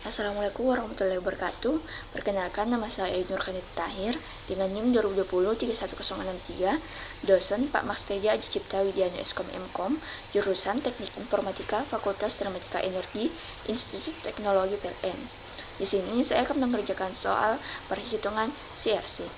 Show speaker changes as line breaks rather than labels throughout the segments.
Assalamualaikum warahmatullahi wabarakatuh. Perkenalkan, nama saya Ainur Kanit Tahir dengan NIM 2020-31063, dosen Pak Max Teja Aji Cipta Widianu Eskom Mkom, jurusan Teknik Informatika Fakultas Dramatika Energi Institut Teknologi PLN. Di sini saya akan mengerjakan soal perhitungan CRC.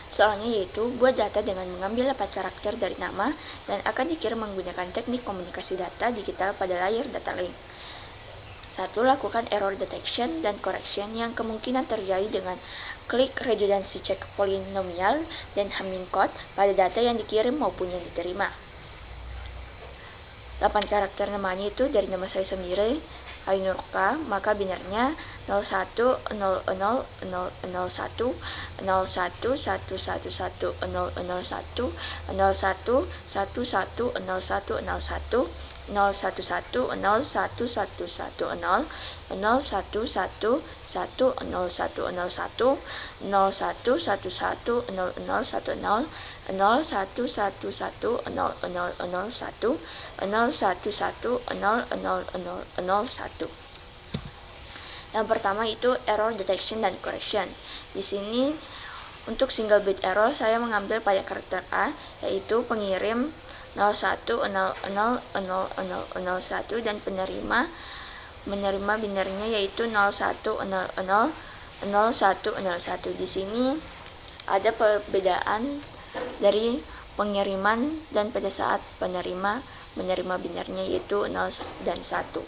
Soalnya yaitu buat data dengan mengambil 4 karakter dari nama dan akan dikirim menggunakan teknik komunikasi data digital pada layar data link. 1. Lakukan error detection dan correction yang kemungkinan terjadi dengan klik redundancy check polinomial dan Hamming code pada data yang dikirim maupun yang diterima. 8 karakter namanya itu dari nama saya sendiri, Ainurka, maka binarnya 01000001 01111001 0111010101 Yang pertama itu error detection dan correction. Di sini untuk single bit error saya mengambil pada karakter A, yaitu pengirim 01000001 dan menerima binarnya yaitu 01000101. Di sini ada perbedaan dari pengiriman dan pada saat menerima binarnya yaitu 0 dan 1.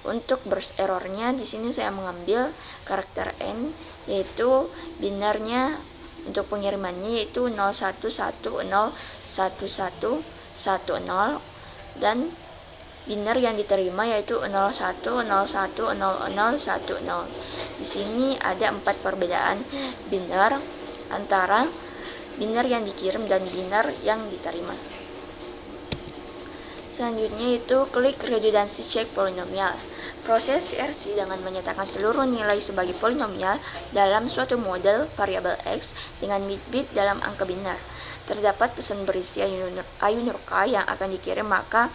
Untuk burst errornya di sini saya mengambil karakter N, yaitu binarnya untuk pengirimannya yaitu 01101110 dan binar yang diterima yaitu 01010010. Di sini ada 4 perbedaan binar antara binar yang dikirim dan binar yang diterima. Selanjutnya itu klik redundancy check polinomial. Proses CRC dengan menyatakan seluruh nilai sebagai polinomial dalam suatu model variabel X dengan bit-bit dalam angka binar. Terdapat pesan berisi Ainurka yang akan dikirim, maka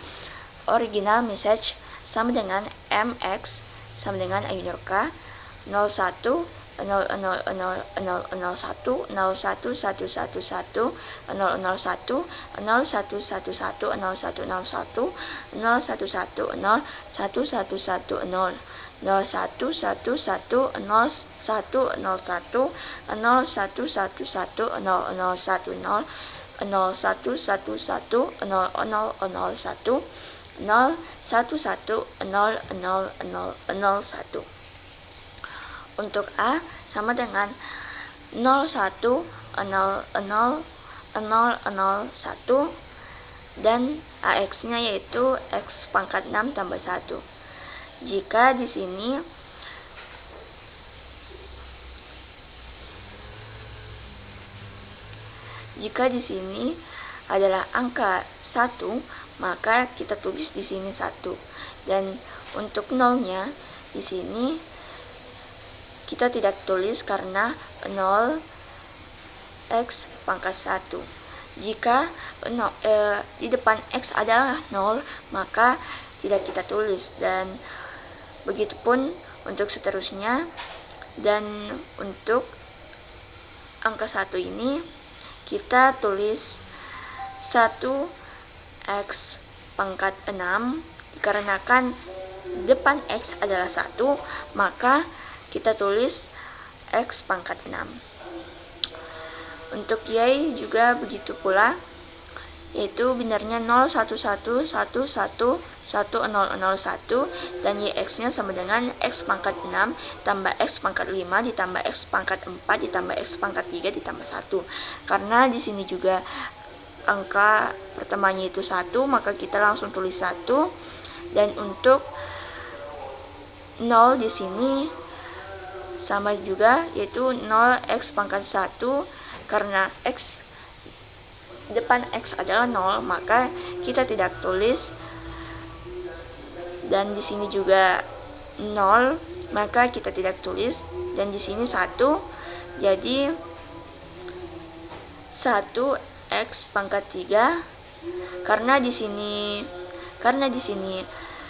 original message sama dengan MX sama dengan Ainurka 01 0001 01 111 001 0111 0101 0110 0110 0111 0111 Untuk A sama dengan 01000001 dan AX-nya yaitu X pangkat 6 tambah 1. Jika di sini adalah angka 1, maka kita tulis di sini 1. Dan untuk nolnya di sini kita tidak tulis karena 0 X pangkat 1. Jika di depan X adalah 0, maka tidak kita tulis, dan begitupun untuk seterusnya. Dan untuk angka 1 ini kita tulis 1 X pangkat 6 dikarenakan depan X adalah 1, maka kita tulis X pangkat 6. Untuk Y juga begitu pula, yaitu binarnya 0111111001 dan YX-nya sama dengan X pangkat 6 tambah X pangkat 5 ditambah X pangkat 4 ditambah X pangkat 3 ditambah 1. Karena di sini juga angka pertamanya itu 1, maka kita langsung tulis 1. Dan untuk 0 di sini sama juga, yaitu 0x pangkat 1, karena X depan X adalah 0, maka kita tidak tulis. Dan di sini juga 0, maka kita tidak tulis. Dan di sini 1, jadi 1x pangkat 3, karena di sini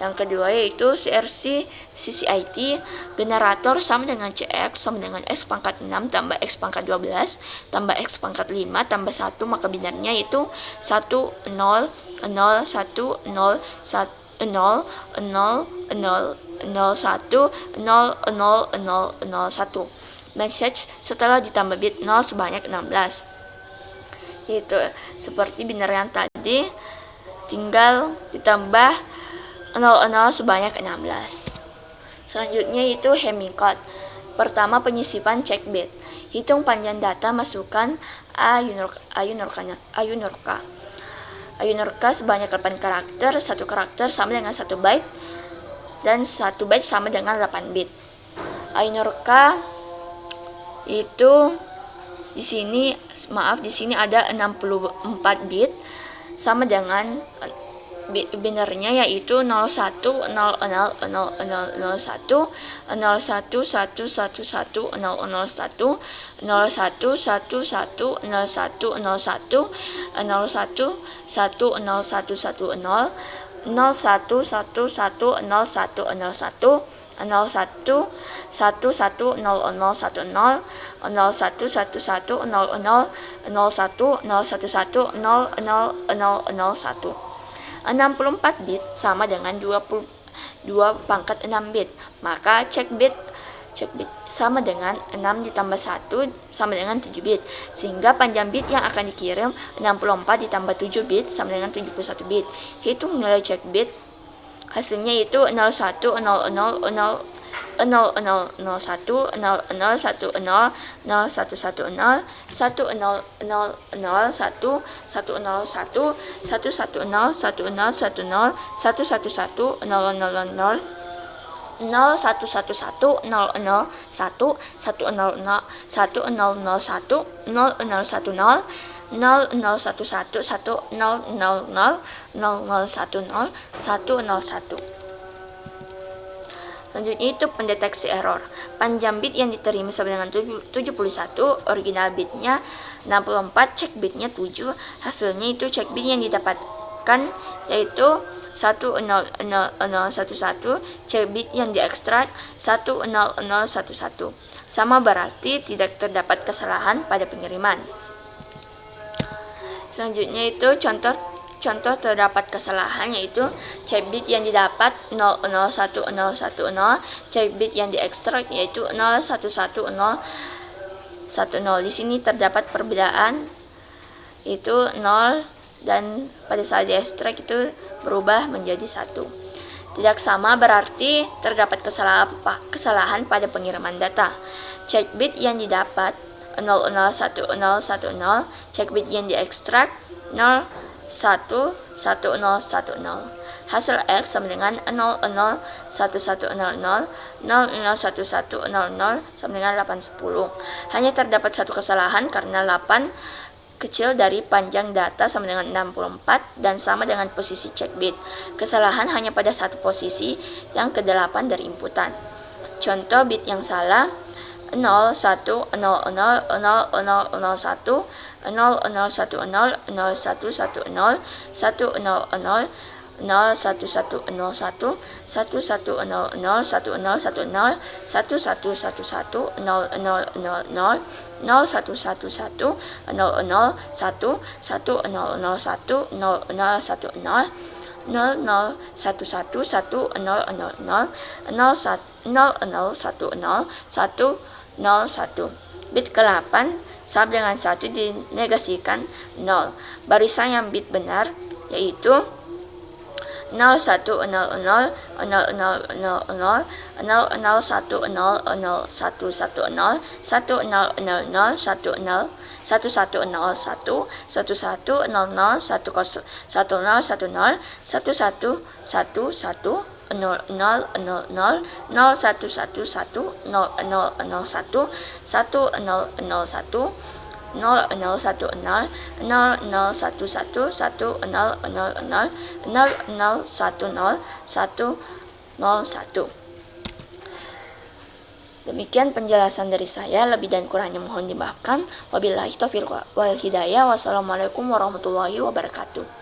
Yang kedua yaitu CRC CCIT, generator sama dengan CX sama dengan X pangkat 6 tambah X pangkat 12 tambah X pangkat 5 tambah 1, maka binarnya itu 1, 0, 0, 1, 0, 1, 0, 0, 0, 0, 0, 1, 0, 0, 0, 0, 1. Message setelah ditambah bit 0 sebanyak 16. Itu seperti binar yang tadi, tinggal ditambah 00 sebanyak 16. Selanjutnya itu hemming code. Pertama, penyisipan check bit. Hitung panjang data, masukkan AYUNORKA sebanyak 8 karakter, 1 karakter sama dengan 1 byte dan 1 byte sama dengan 8 bit. AYUNORKA itu di sini ada 64 bit sama dengan binarnya yaitu 01, 00, 00, 01, 01, 111, 001, 001, 01, 11, 01, 01, 01, 01, 01, 01, 01, 01, 01, 01, 01, 01, 01, 01, 01, 01, 01, 64 bit sama dengan 22 pangkat 6 bit, maka check bit sama dengan 6 ditambah 1 sama dengan 7 bit, sehingga panjang bit yang akan dikirim 64 ditambah 7 bit sama dengan 71 bit. Hitung nilai check bit, hasilnya itu 01, 00, 00, 01, 00, 10, 0110, 1010, 1010, 1001, 1001, 1010, 1010, 111, 000, 0111 001 1001 1001 0010 0010 0011 100 Selanjutnya itu pendeteksi error. Panjang bit yang diterima sama dengan 71, original bitnya 64, cek bitnya 7. Hasilnya itu cek bit yang didapatkan yaitu 1000011, cek bit yang diekstrak 10011. Sama berarti tidak terdapat kesalahan pada pengiriman. Selanjutnya itu contoh terdapat kesalahan yaitu cek bit yang didapat 001010, cek bit yang diekstrak yaitu 011010. Di sini terdapat perbedaan itu 0 dan pada saat diekstrak itu berubah menjadi 1. Tidak sama berarti terdapat kesalahan pada pengiriman data. Cek bit yang didapat 001010, cek bit yang diekstrak 011010. Hasil X sama dengan 001100 001100 sama dengan 810. Hanya terdapat satu kesalahan karena 8 kecil dari panjang data sama dengan 64 dan sama dengan posisi cek bit. Kesalahan hanya pada satu posisi yang ke-8 dari inputan. Contoh bit yang salah 0100 0001 0010 0110 100 1101 1100 1110 1010 1111 1111 0000 0111 001 1001 0010 Bit ke-8 sama dengan 1 dinegasikan 0. Barisan yang bit benar yaitu 0100 0000 0010 100 Demikian penjelasan dari saya, lebih dan kurangnya mohon dimaafkan. Wabillahi taufiq wal hidayah. Wassalamualaikum warahmatullahi wabarakatuh.